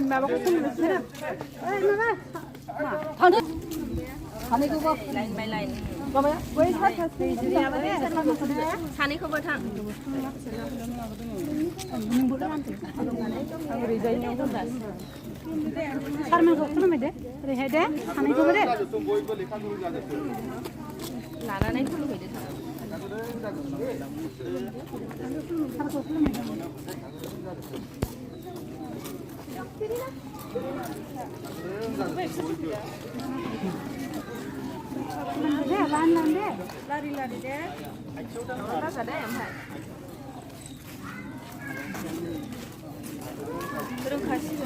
mà bác không được thế nào. Thằng đấy. Thằng này có mày lại. Có mấy? Quay hết hết thì ra đấy. Thằng này không có thằng. Mình bữa ăn thì. Anh rồi dây nhau không đấy. 사람을 걱정하면 돼. 그래 해야 돼. 하는 거 그래. 나라는 풀로 해야 돼. 라리 돼. 나가 돼. 그럼 가시죠.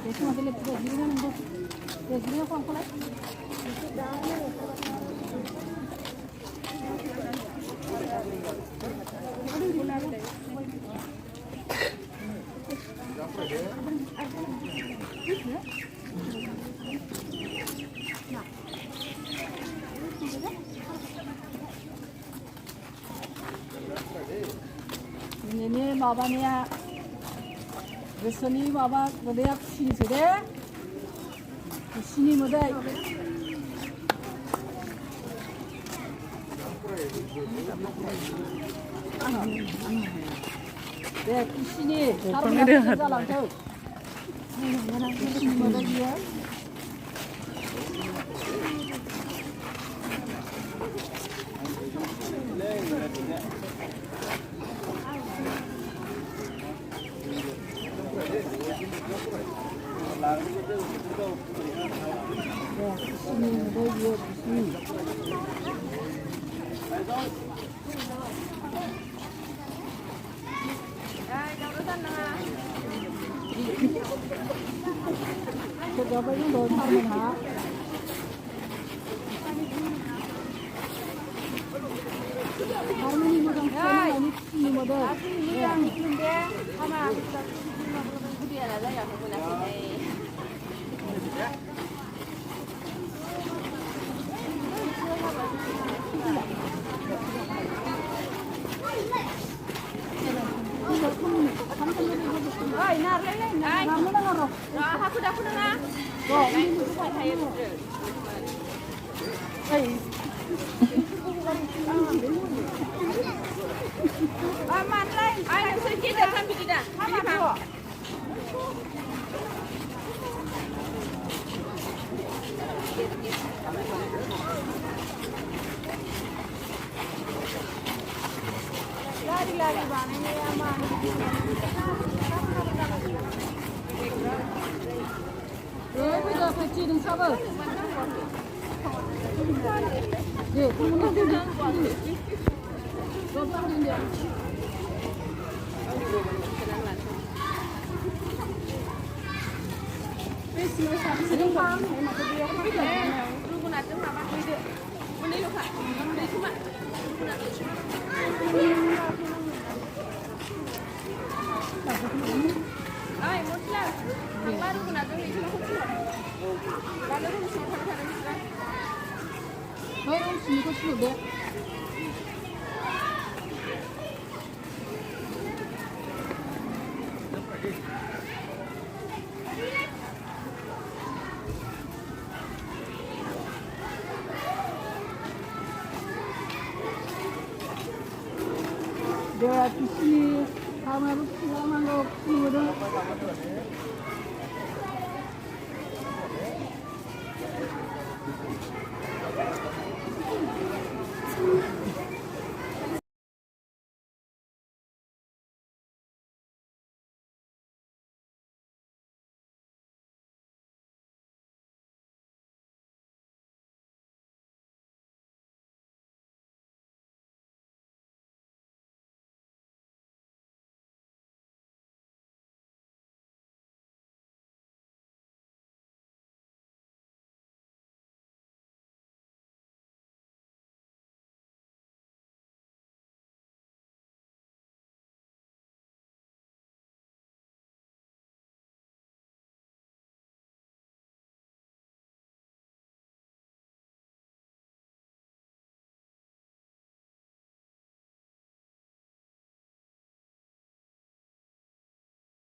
대충 하길래 그거 이러는데 왜 이러고 한 거래? ini babanya besoni baba bodaya sini sudah sini modal deh sini taruh jalan tuh sini modal dia sini modal dia sini Pegawainya bawa tamu ha. Harmoni modal ini modal. Yang ini sama dia ada yang aku lagi. Ay, narle, kamu dengar? Aku dah dengar. Oh, ini saya betul. Ay. Aman lain. Ay, sedikit dah sampai kita. Apa? Lari bang, ini aman. Bây giờ phải chỉ đừng sao vậy? Để không có đi. Không có đi được. Bismillah, sedang paham. Lu guna tu apa video? Ini lu kak, ini cuma. Ay, mutlak. Baru guna tu ini cuma. Lalu tu mesti thang ni. Baru sini kau suruh deh. Dia di sini, kamu harus pulang, kalau pulang.